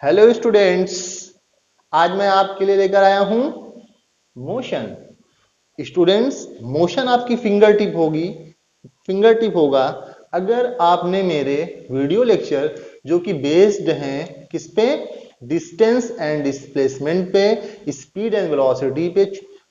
Hello students, आज मैं आपके लिए लेकर आया हूं मोशन। स्टूडेंट्स, मोशन आपकी फिंगर टिप होगा अगर आपने मेरे वीडियो लेक्चर जो कि बेस्ड हैं किस पे, डिस्टेंस एंड डिस्प्लेसमेंट पे, स्पीड एंड वेलोसिटी पे।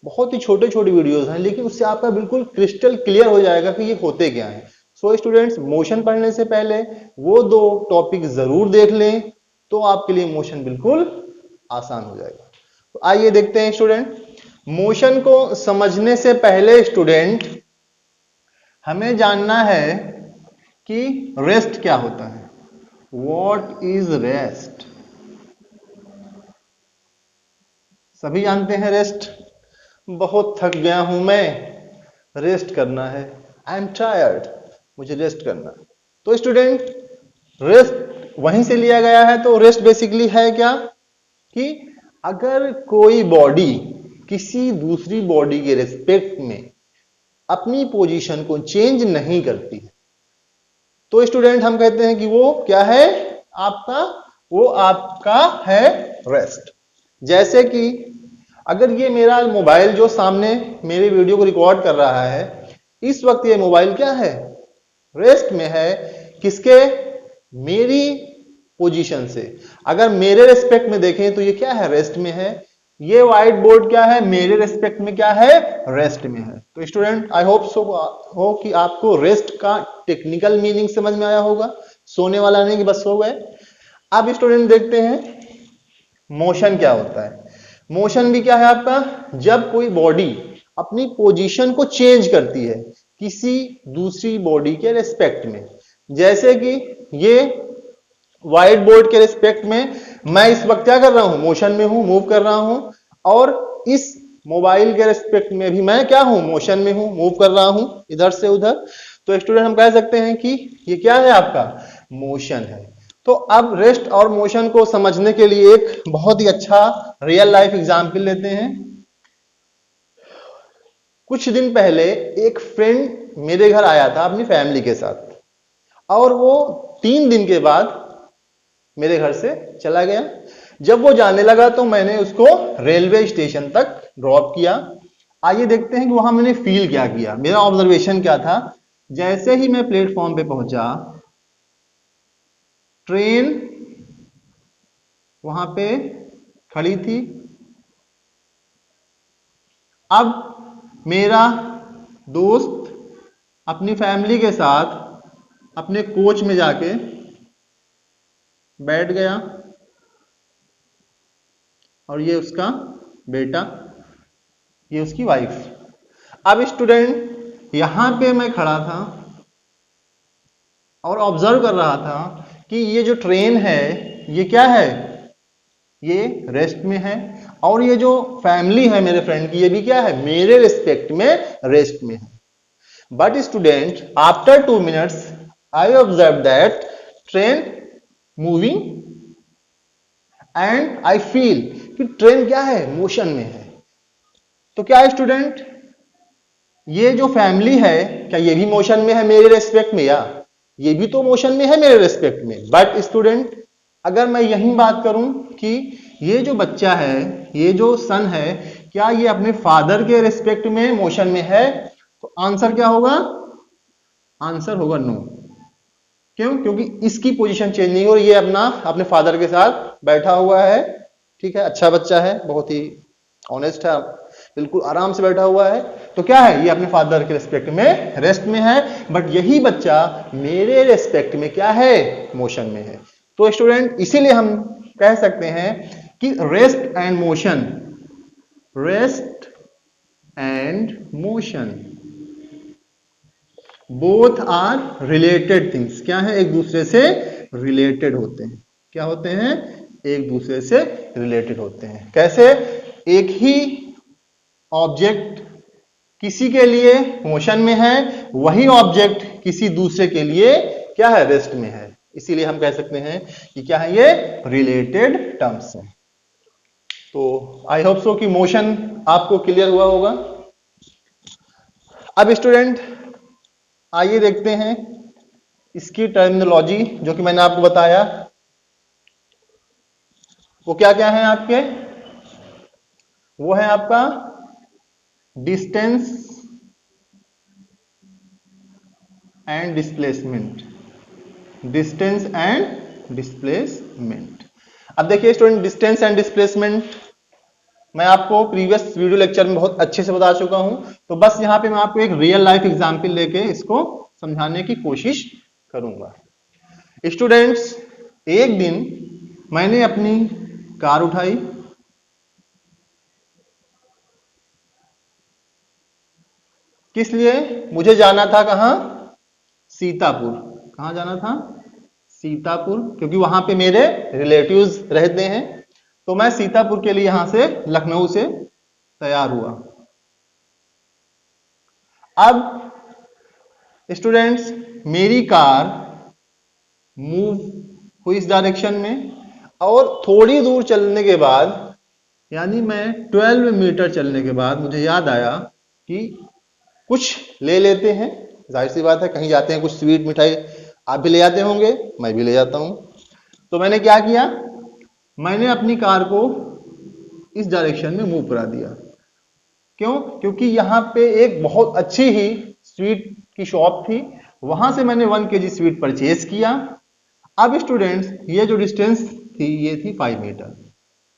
बहुत ही छोटे छोटे वीडियोस हैं, लेकिन उससे आपका बिल्कुल क्रिस्टल क्लियर हो जाएगा कि ये होते क्या है। सो स्टूडेंट्स, मोशन पढ़ने से पहले वो दो टॉपिक जरूर देख लें, तो आपके लिए मोशन बिल्कुल आसान हो जाएगा। तो आइए देखते हैं स्टूडेंट, मोशन को समझने से पहले स्टूडेंट हमें जानना है कि रेस्ट क्या होता है। What is rest? सभी जानते हैं रेस्ट। बहुत थक गया हूं मैं, रेस्ट करना है। आई एम टायर्ड, मुझे रेस्ट करना है। तो स्टूडेंट, रेस्ट वहीं से लिया गया है। तो रेस्ट बेसिकली है क्या कि अगर कोई बॉडी किसी दूसरी बॉडी के रिस्पेक्ट में अपनी पोजीशन को चेंज नहीं करती है, तो स्टूडेंट हम कहते हैं कि वो क्या है आपका, वो आपका है रेस्ट। जैसे कि अगर ये मेरा मोबाइल जो सामने मेरे वीडियो को रिकॉर्ड कर रहा है, इस वक्त ये मोबाइल क्या है, रेस्ट में है। किसके? मेरी पोजीशन से। अगर मेरे रेस्पेक्ट में देखें तो ये क्या है, रेस्ट में है। ये व्हाइट बोर्ड क्या है, मेरे रेस्पेक्ट में क्या है, रेस्ट में है। तो स्टूडेंट, आई होप सो हो कि आपको रेस्ट का टेक्निकल मीनिंग समझ में आया होगा। सोने वाला नहीं कि बस सो गए। अब स्टूडेंट देखते हैं मोशन क्या होता है। मोशन भी क्या है आपका, जब कोई बॉडी अपनी पोजीशन को चेंज करती है किसी दूसरी बॉडी के रेस्पेक्ट में। जैसे कि ये व्हाइट बोर्ड के रिस्पेक्ट में मैं इस वक्त क्या कर रहा हूं, मोशन में हूं, मूव कर रहा हूं। और इस मोबाइल के रिस्पेक्ट में भी मैं क्या हूं, मोशन में हूं, मूव कर रहा हूं इधर से उधर। तो स्टूडेंट हम कह सकते हैं कि ये क्या है आपका, मोशन है। तो अब रेस्ट और मोशन को समझने के लिए एक बहुत ही अच्छा रियल लाइफ एग्जाम्पल लेते हैं। कुछ दिन पहले एक फ्रेंड मेरे घर आया था अपनी फैमिली के साथ, और वो 3 दिन के बाद मेरे घर से चला गया। जब वो जाने लगा तो मैंने उसको रेलवे स्टेशन तक ड्रॉप किया। आइए देखते हैं कि वहां मैंने फील क्या किया, मेरा ऑब्जर्वेशन क्या था। जैसे ही मैं प्लेटफॉर्म पे पहुंचा, ट्रेन वहां पे खड़ी थी। अब मेरा दोस्त अपनी फैमिली के साथ अपने कोच में जाके बैठ गया, और ये उसका बेटा, ये उसकी वाइफ। अब स्टूडेंट, यहां पे मैं खड़ा था और ऑब्जर्व कर रहा था कि ये जो ट्रेन है ये क्या है, ये रेस्ट में है। और ये जो फैमिली है मेरे फ्रेंड की, ये भी क्या है, मेरे रिस्पेक्ट में रेस्ट में है। But student, after 2 minutes I observe that train moving and I feel कि ट्रेन क्या है, मोशन में है। तो क्या है स्टूडेंट, ये जो फैमिली है क्या ये भी मोशन में है मेरे रेस्पेक्ट में, या ये भी तो मोशन में है मेरे रेस्पेक्ट में। बट स्टूडेंट, अगर मैं यही बात करूं कि ये जो बच्चा है, ये जो सन है, क्या ये अपने फादर के रेस्पेक्ट में मोशन में है, तो आंसर क्या होगा, आंसर होगा नो। क्यों? क्योंकि इसकी पोजीशन चेंज नहीं हो रही है, अपने फादर के साथ बैठा हुआ है। ठीक है, अच्छा बच्चा है, बहुत ही ऑनेस्ट है, बिल्कुल आराम से बैठा हुआ है। तो क्या है, ये अपने फादर के रिस्पेक्ट में रेस्ट में है। बट यही बच्चा मेरे रिस्पेक्ट में क्या है, मोशन में है। तो स्टूडेंट, इसीलिए हम कह सकते हैं कि rest and motion, rest and motion both are related things. क्या है, एक दूसरे से रिलेटेड होते हैं। क्या होते हैं, एक दूसरे से रिलेटेड होते हैं। कैसे? एक ही ऑब्जेक्ट किसी के लिए मोशन में है, वही ऑब्जेक्ट किसी दूसरे के लिए क्या है, रेस्ट में है। इसीलिए हम कह सकते हैं कि क्या है, ये रिलेटेड टर्म्स हैं। तो आई होप सो कि मोशन आपको क्लियर हुआ होगा। अब स्टूडेंट, आइए देखते हैं इसकी टर्मिनोलॉजी जो कि मैंने आपको बताया। वो क्या क्या है आपके? वो है आपका distance and displacement, distance and displacement. अब देखिए स्टूडेंट, डिस्टेंस एंड डिस्प्लेसमेंट मैं आपको प्रीवियस वीडियो लेक्चर में बहुत अच्छे से बता चुका हूं, तो बस यहां पे मैं आपको एक रियल लाइफ एग्जांपल लेके इसको समझाने की कोशिश करूंगा। स्टूडेंट्स, एक दिन मैंने अपनी कार उठाई, किस लिए? मुझे जाना था कहां? सीतापुर। कहां जाना था? सीतापुर, क्योंकि वहां पे मेरे रिलेटिव्स रहते हैं। तो मैं सीतापुर के लिए यहां से लखनऊ से तैयार हुआ। अब स्टूडेंट्स, मेरी कार मूव हुई इस डायरेक्शन में, और थोड़ी दूर चलने के बाद, यानी मैं 12 मीटर चलने के बाद मुझे याद आया कि कुछ ले लेते हैं। जाहिर सी बात है, कहीं जाते हैं कुछ स्वीट मिठाई आप भी ले जाते होंगे, मैं भी ले जाता हूं। तो मैंने क्या किया, मैंने अपनी कार को इस डायरेक्शन में मूव करा दिया। क्यों? क्योंकि यहां पे एक बहुत अच्छी ही स्वीट की शॉप थी, वहां से मैंने 1 kg स्वीट परचेज किया। अब स्टूडेंट्स, ये जो डिस्टेंस थी ये थी 5 मीटर।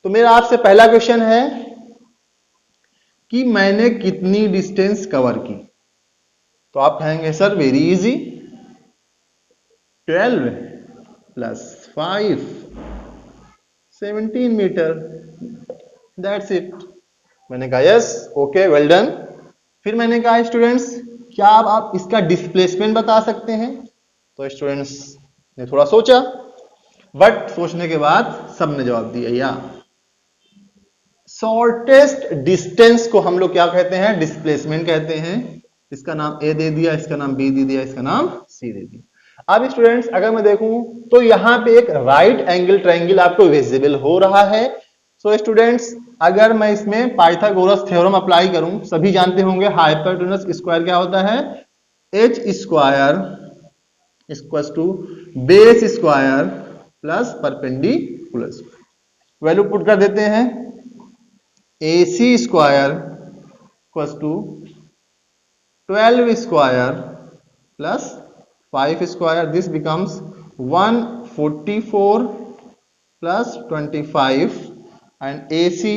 तो मेरा आपसे पहला क्वेश्चन है कि मैंने कितनी डिस्टेंस कवर की? तो आप कहेंगे सर वेरी इजी, 12 प्लस 5 17 मीटर, दैट्स इट। मैंने कहा यस, ओके, वेल डन। फिर मैंने कहा स्टूडेंट्स, क्या आप इसका डिस्प्लेसमेंट बता सकते हैं? तो स्टूडेंट्स ने थोड़ा सोचा, बट सोचने के बाद सबने जवाब दिया या शॉर्टेस्ट डिस्टेंस को हम लोग क्या कहते हैं? डिस्प्लेसमेंट कहते हैं। इसका नाम ए दे दिया, इसका नाम बी दे दिया, इसका नाम सी दे दिया। अब स्टूडेंट्स, अगर मैं देखूं तो यहां पे एक राइट एंगल ट्रायंगल आपको विजिबल हो रहा है। सो स्टूडेंट्स, अगर मैं इसमें पाइथागोरस थ्योरम अप्लाई करूं, सभी जानते होंगे हाइपोटेनस स्क्वायर क्या होता है? H square equals to base square plus perpendicular square. Value put कर देते हैं, AC square equals to 12 square plus 5 square, this becomes 144 प्लस 25 and AC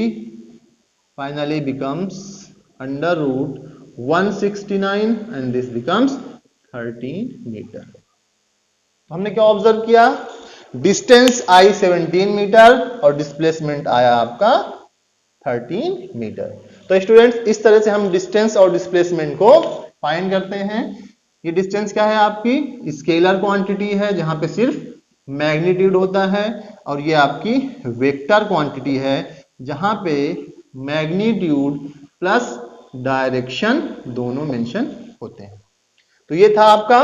finally becomes under root 169 and this becomes 13 metre. तो हमने क्या ऑब्जर्व किया? Distance आई 17 metre और डिस्प्लेसमेंट आया आपका 13 मीटर। तो स्टूडेंट्स, इस तरह से हम डिस्टेंस और डिस्प्लेसमेंट को फाइंड करते हैं। ये डिस्टेंस क्या है? आपकी स्केलर क्वांटिटी है, जहां पे सिर्फ मैग्नीट्यूड होता है, और ये आपकी वेक्टर क्वांटिटी है, जहां पे मैग्नीट्यूड प्लस डायरेक्शन दोनों मेंशन होते हैं। तो ये था आपका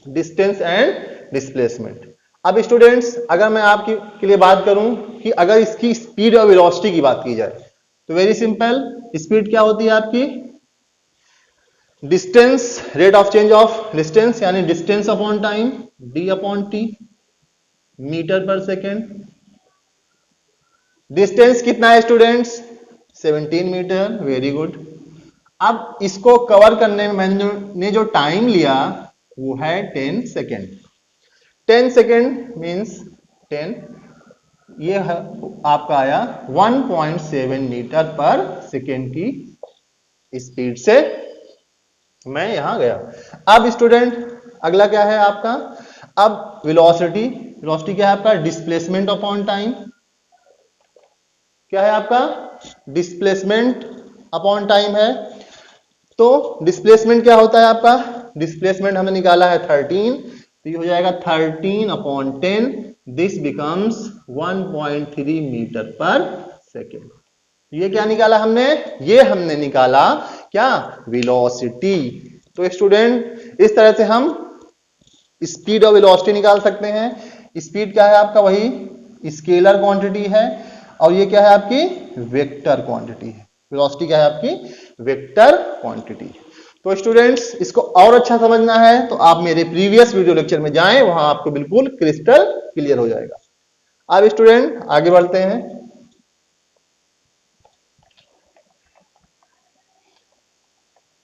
डिस्टेंस एंड डिस्प्लेसमेंट। अब स्टूडेंट्स, अगर मैं आपके के लिए बात करूं कि अगर इसकी स्पीड और वेलोसिटी की बात की जाए, तो वेरी सिंपल, स्पीड क्या होती है आपकी? Distance, rate of change of distance, यानी distance upon time, d upon T, metre पर सेकेंड। डिस्टेंस कितना है स्टूडेंट्स? 17 metre, very good. अब इसको कवर करने में मैंने जो टाइम लिया वो है 10 सेकेंड। 10 सेकेंड मीन्स 10, ये आपका आया 1.7 मीटर पर सेकेंड की स्पीड से मैं यहां गया। अब स्टूडेंट, अगला क्या है आपका? अब वेलोसिटी। वेलोसिटी क्या है आपका? Displacement upon time. क्या है आपका? डिस्प्लेसमेंट अपॉन टाइम है। तो डिस्प्लेसमेंट क्या होता है आपका? डिस्प्लेसमेंट हमने निकाला है 13, तो ये हो जाएगा 13 अपॉन 10, दिस बिकम्स 1.3 मीटर पर सेकेंड। ये क्या निकाला हमने? ये हमने निकाला क्या? वेलोसिटी। तो स्टूडेंट, इस तरह से हम स्पीड और वेलोसिटी निकाल सकते हैं। स्पीड क्या है आपका? वही स्केलर क्वांटिटी है, और ये क्या है आपकी? वेक्टर क्वांटिटी है। वेलोसिटी क्या है आपकी? Vector quantity. तो स्टूडेंट्स, इसको और अच्छा समझना है तो आप मेरे प्रीवियस वीडियो लेक्चर में जाएं, वहां आपको बिल्कुल क्रिस्टल क्लियर हो जाएगा। अब स्टूडेंट आगे बढ़ते हैं।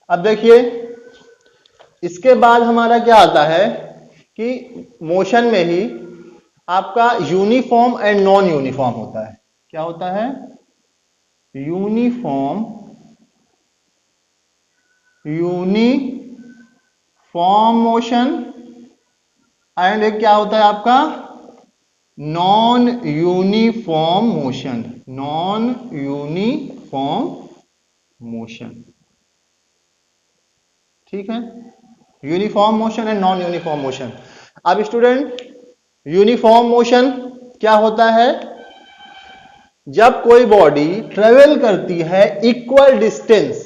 अब देखिए इसके बाद हमारा क्या आता है कि मोशन में ही आपका यूनिफॉर्म एंड नॉन यूनिफॉर्म होता है। क्या होता है? यूनिफॉर्म मोशन एंड एक क्या होता है आपका non uniform motion. Non uniform motion, ठीक है। Uniform motion and non uniform motion. अब स्टूडेंट यूनिफॉर्म मोशन क्या होता है? जब कोई बॉडी ट्रेवल करती है इक्वल डिस्टेंस,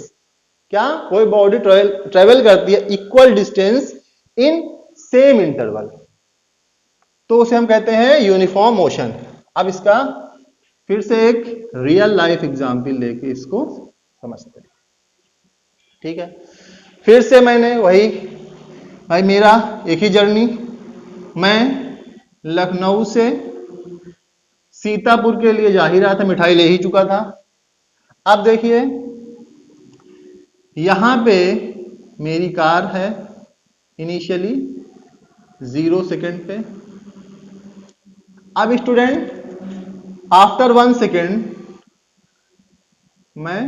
क्या कोई बॉडी ट्रेवल करती है equal distance in same interval, तो उसे हम कहते हैं यूनिफॉर्म मोशन। अब इसका फिर से एक रियल लाइफ एग्जांपल लेके इसको समझते हैं, ठीक है। फिर से मैंने वही भाई मेरा एक ही जर्नी, मैं लखनऊ से सीतापुर के लिए जा ही रहा था, मिठाई ले ही चुका था। अब देखिए यहां पे मेरी कार है इनिशियली 0 सेकेंड पे। अब स्टूडेंट आफ्टर 1 सेकेंड मैं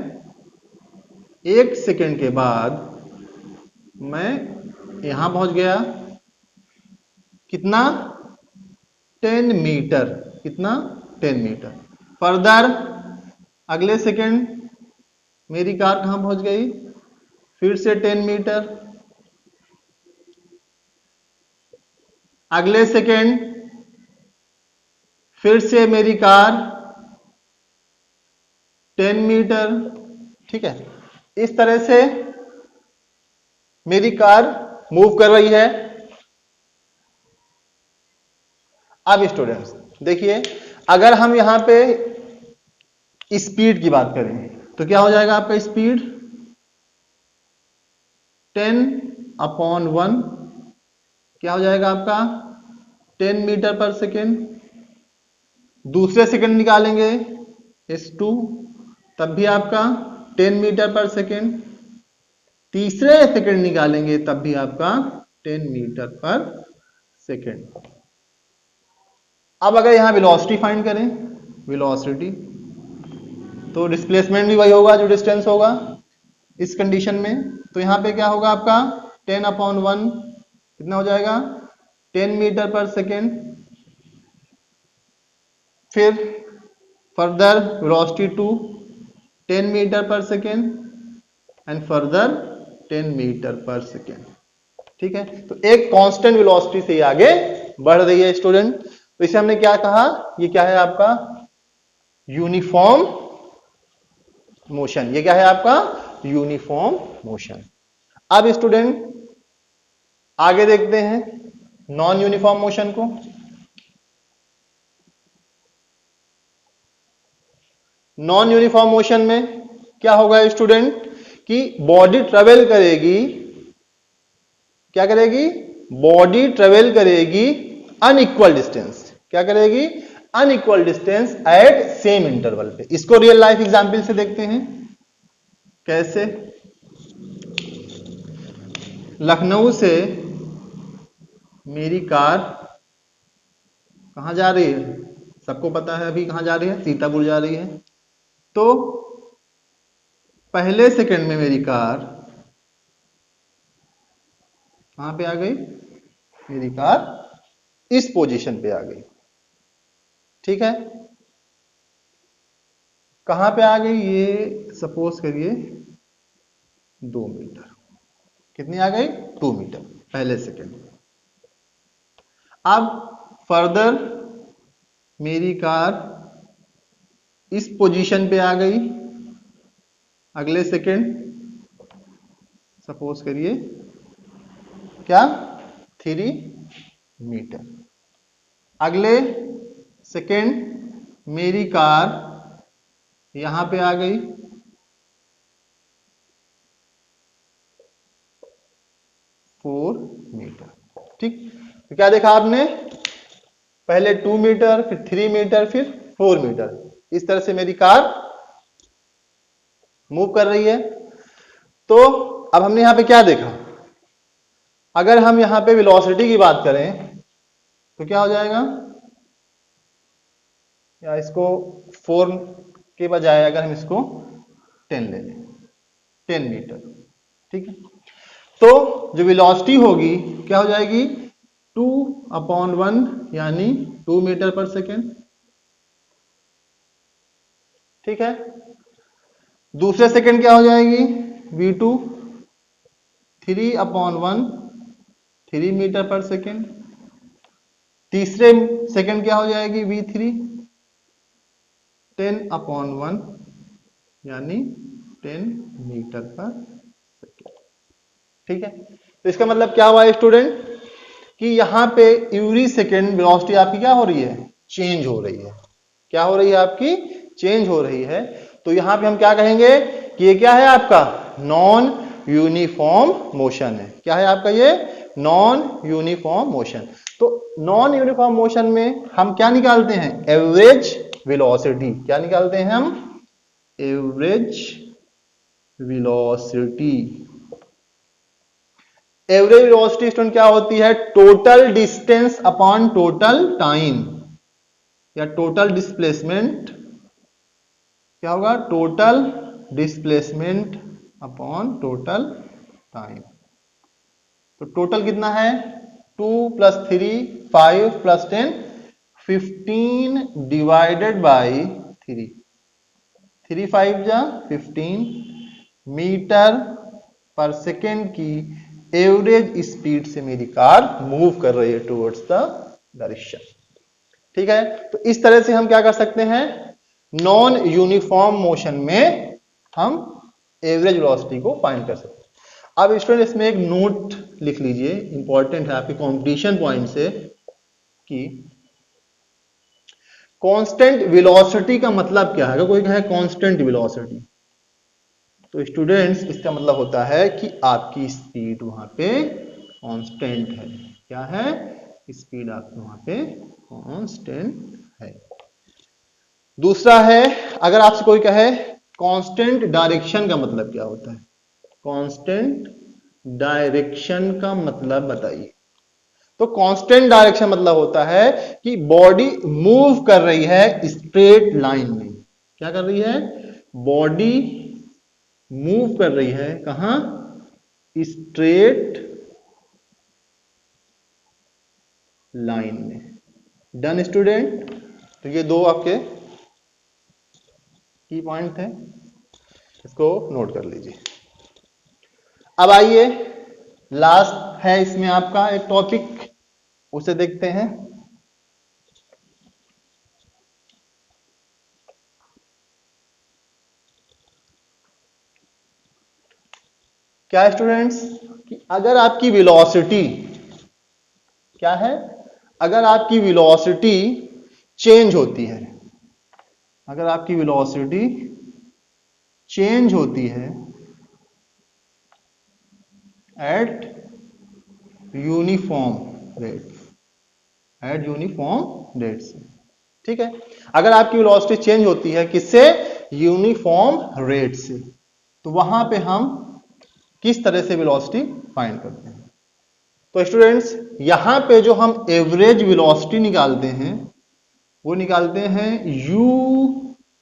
1 सेकेंड के बाद मैं यहां पहुंच गया। कितना? 10 मीटर। कितना? 10 मीटर। फर्दर अगले सेकेंड मेरी कार कहां पहुंच गई? फिर से 10 मीटर। अगले सेकेंड फिर से मेरी कार 10 मीटर, ठीक है। इस तरह से मेरी कार मूव कर रही है। अब स्टूडेंट्स देखिए अगर हम यहां पे स्पीड की बात करें तो क्या हो जाएगा आपका स्पीड? 10/1 क्या हो जाएगा आपका? 10 मीटर पर सेकेंड। दूसरे सेकेंड निकालेंगे S2 तब भी आपका 10 मीटर पर सेकेंड। तीसरे सेकेंड निकालेंगे तब भी आपका 10 मीटर पर सेकेंड। अब अगर यहां वेलोसिटी फाइंड करें, वेलोसिटी, तो डिस्प्लेसमेंट भी वही होगा जो डिस्टेंस होगा इस कंडीशन में। तो यहां पे क्या होगा आपका 10/1 कितना हो जाएगा? 10 मीटर पर सेकेंड। फिर फर्दर वेलोसिटी 2 10 मीटर पर सेकेंड एंड फर्दर 10 मीटर पर सेकेंड, ठीक है। तो एक कांस्टेंट वेलोसिटी से आगे बढ़ रही है स्टूडेंट। तो इसे हमने क्या कहा? ये क्या है आपका यूनिफॉर्म मोशन। ये क्या है आपका यूनिफॉर्म मोशन। अब स्टूडेंट आगे देखते हैं नॉन यूनिफॉर्म मोशन को। नॉन यूनिफॉर्म मोशन में क्या होगा स्टूडेंट कि बॉडी ट्रेवल करेगी, क्या करेगी? बॉडी ट्रेवल करेगी अनइक्वल डिस्टेंस। क्या करेगी? Unequal distance at same interval पे। इसको रियल लाइफ एग्जांपल से देखते हैं कैसे। लखनऊ से मेरी कार कहां जा रही है? सबको पता है अभी कहां जा रही है, सीतापुर जा रही है। तो पहले सेकंड में मेरी कार कहां पे आ गई? मेरी कार इस पोजीशन पे आ गई, ठीक है। कहां पे आ गई? ये सपोज करिए 2 मीटर। कितनी आ गई? 2 मीटर पहले सेकंड। अब फर्दर मेरी कार इस पोजीशन पे आ गई अगले सेकंड, सपोज करिए क्या 3 मीटर। अगले सेकंड मेरी कार यहां पे आ गई, फोर मीटर, ठीक। तो क्या देखा आपने? पहले 2 मीटर, फिर 3 मीटर, फिर 4 मीटर, इस तरह से मेरी कार मूव कर रही है। तो अब हमने यहां पे क्या देखा, अगर हम यहां पे वेलोसिटी की बात करें तो क्या हो जाएगा, या इसको 4 के बजाय अगर हम इसको 10 ले लें, 10 मीटर, ठीक है, तो जो वेलोसिटी होगी क्या हो जाएगी, 2/1 यानी 2 मीटर पर सेकेंड, ठीक है। दूसरे सेकेंड क्या हो जाएगी, v2 3/1 3 मीटर पर सेकेंड। तीसरे सेकेंड क्या हो जाएगी, v3 10/1 यानी 10 मीटर पर सेकेंड, ठीक है। तो इसका मतलब क्या हुआ स्टूडेंट, कि यहां पे एवरी सेकेंड वेलोसिटी आपकी क्या हो रही है, चेंज हो रही है। क्या हो रही है आपकी, चेंज हो रही है। तो यहां पे हम क्या कहेंगे कि ये क्या है आपका, नॉन यूनिफॉर्म मोशन है। क्या है आपका ये, नॉन यूनिफॉर्म मोशन। तो नॉन यूनिफॉर्म मोशन में हम क्या निकालते हैं, एवरेज वेलोसिटी। क्या निकालते हैं हम, average velocity. Average velocity student क्या होती है, total distance upon total time, या टोटल डिस्प्लेसमेंट, क्या होगा, total displacement upon total time. तो टोटल कितना है, 2 + 3 5 + 10 15 डिवाइडेड बाई 3, 3 5 जा 15 मीटर पर सेकेंड की एवरेज स्पीड से मेरी कार मूव कर रही है टुवर्ड्स द डायरेक्शन, ठीक है। तो इस तरह से हम क्या कर सकते हैं, नॉन यूनिफॉर्म मोशन में हम एवरेज वेलोसिटी को फाइंड कर सकते हैं। अब स्टूडेंट इसमें एक नोट लिख लीजिए, इंपॉर्टेंट है आपके कंपटीशन पॉइंट से, कि कांस्टेंट वेलोसिटी का मतलब क्या है। अगर कोई कहे कांस्टेंट वेलोसिटी, तो स्टूडेंट्स इसका मतलब होता है कि आपकी स्पीड वहां पे कांस्टेंट है। क्या है, स्पीड आपकी वहां पे कांस्टेंट है। दूसरा है, अगर आपसे कोई कहे कांस्टेंट डायरेक्शन का मतलब क्या होता है, कांस्टेंट डायरेक्शन का मतलब बताइए। तो कांस्टेंट डायरेक्शन मतलब होता है कि बॉडी मूव कर रही है स्ट्रेट लाइन में। क्या कर रही है, बॉडी मूव कर रही है कहां, स्ट्रेट लाइन में। डन स्टूडेंट, तो ये दो आपके की पॉइंट थे, इसको नोट कर लीजिए। अब आइए लास्ट है इसमें आपका एक टॉपिक, उसे देखते हैं। क्या स्टूडेंट्स, कि अगर आपकी वेलोसिटी क्या है, अगर आपकी वेलोसिटी चेंज होती है, अगर आपकी वेलोसिटी चेंज होती है eight uniform rate, eight uniform rate से, ठीक है। अगर आपकी वेलोसिटी चेंज होती है किससे, यूनिफॉर्म रेट से, तो वहां पे हम किस तरह से वेलोसिटी फाइंड करते हैं। तो स्टूडेंट्स यहां पे जो हम एवरेज वेलोसिटी निकालते हैं वो निकालते हैं u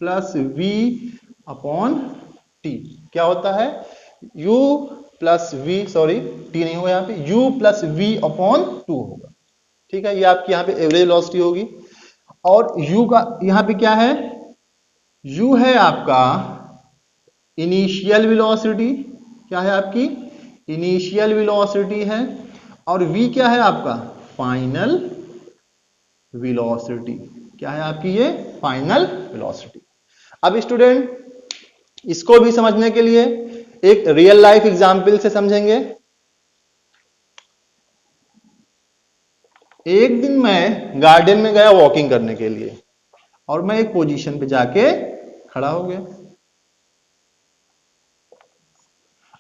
+ v अपॉन t। क्या होता है, u + v, सॉरी t नहीं होगा यहां पे, u + v अपॉन 2 होगा, ठीक है। ये आपकी यहां पे एवरेज वेलोसिटी होगी। और u का यहां पे क्या है, u है आपका इनिशियल वेलोसिटी। क्या है आपकी, इनिशियल वेलोसिटी है। और v क्या है आपका, फाइनल वेलोसिटी। क्या है आपकी ये, फाइनल वेलोसिटी। अब स्टूडेंट इसको भी समझने के लिए एक रियल लाइफ एग्जांपल से समझेंगे। एक दिन मैं गार्डन में गया वॉकिंग करने के लिए, और मैं एक पोजीशन पे जाके खड़ा हो गया।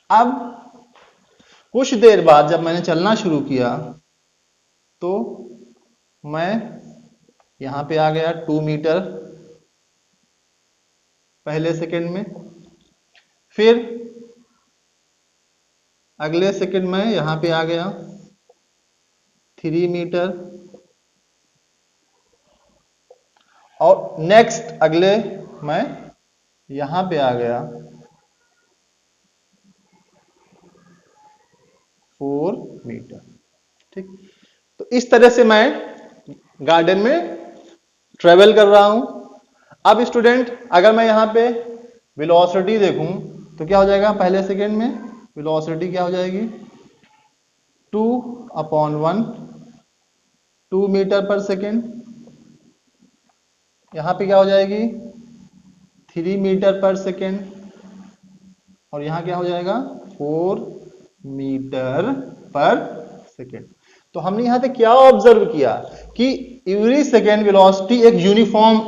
अब कुछ देर बाद जब मैंने चलना शुरू किया तो मैं यहां पे आ गया 2 मीटर पहले सेकंड में, फिर अगले सेकंड में यहां पे आ गया 3 मीटर, और नेक्स्ट अगले में यहां पे आ गया 4 मीटर। ठीक, तो इस तरह से मैं गार्डन में ट्रेवल कर रहा हूं। अब स्टूडेंट अगर मैं यहां पे वेलोसिटी देखूं तो क्या हो जाएगा, पहले सेकंड में वेलोसिटी क्या हो जाएगी 2/1, 2 मीटर पर सेकंड। यहां पे क्या हो जाएगी 3 मीटर पर सेकंड, और यहां क्या हो जाएगा 4 मीटर पर सेकंड। तो हमने यहां पे क्या ऑब्जर्व किया कि एवरी सेकंड वेलोसिटी एक यूनिफॉर्म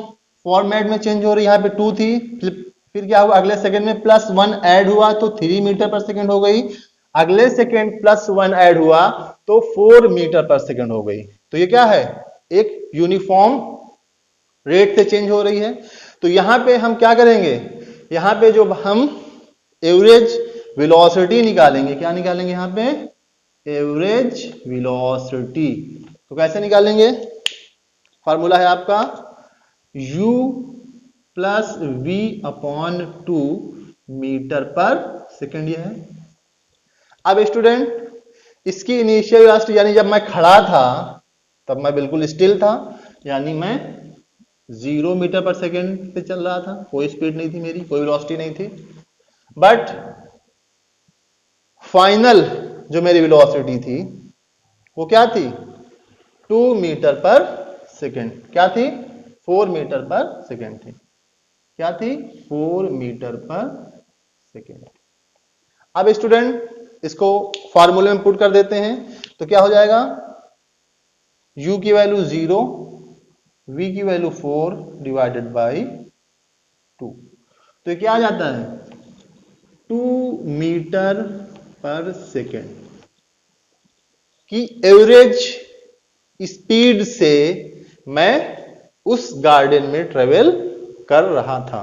फॉर्मेट में चेंज हो रही है। यहां पे 2 थी, फिर क्या हुआ अगले सेकंड में +1 ऐड हुआ तो 3 मीटर पर सेकंड हो गई, अगले सेकंड +1 ऐड हुआ तो 4 मीटर पर सेकंड हो गई। तो ये क्या है, एक यूनिफॉर्म रेट से चेंज हो रही है। तो यहां पे हम क्या करेंगे, यहां पे जो हम एवरेज वेलोसिटी निकालेंगे, क्या निकालेंगे यहां पे एवरेज वेलोसिटी। तो कैसे निकालेंगे, फॉर्मूला है आपका u + v/2 मीटर पर सेकंड। ये है। अब स्टूडेंट इसकी इनिशियल वेलोसिटी यानी जब मैं खड़ा था तब मैं बिल्कुल स्टिल था, यानी मैं 0 मीटर पर सेकंड पे चल रहा था, कोई स्पीड नहीं थी मेरी, कोई वेलोसिटी नहीं थी। बट फाइनल जो मेरी वेलोसिटी थी वो क्या थी 2 मीटर पर सेकंड। क्या थी 4 मीटर पर सेकंड थी। क्या थी 4 मीटर पर सेकंड। अब स्टूडेंट इसको फॉर्मूले में पुट कर देते हैं तो क्या हो जाएगा, u की वैल्यू 0, v की वैल्यू 4 डिवाइडेड बाई 2। तो ये क्या आ जाता है 2 मीटर पर सेकेंड की एवरेज स्पीड से मैं उस गार्डन में ट्रेवल कर रहा था।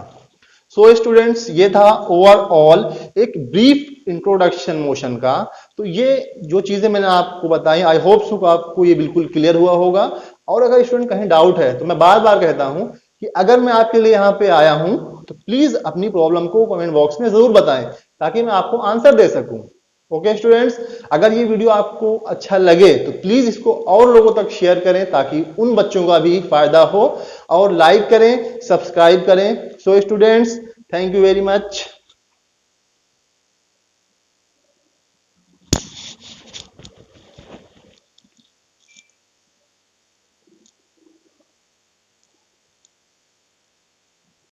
सो स्टूडेंट्स ये था ओवरऑल एक ब्रीफ इंट्रोडक्शन मोशन का। तो ये जो चीजें मैंने आपको बताई आई होप सो आपको ये बिल्कुल क्लियर हुआ होगा। और अगर स्टूडेंट कहीं डाउट है तो मैं बार बार कहता हूं कि अगर मैं आपके लिए यहां पे आया हूं तो प्लीज अपनी प्रॉब्लम को कमेंट बॉक्स में जरूर बताएं ताकि मैं आपको आंसर दे सकूं। ओके स्टूडेंट्स, अगर ये वीडियो आपको अच्छा लगे तो प्लीज इसको और लोगों तक शेयर करें ताकि उन बच्चों का भी फायदा हो, और लाइक करें, सब्सक्राइब करें। So students, thank you very much.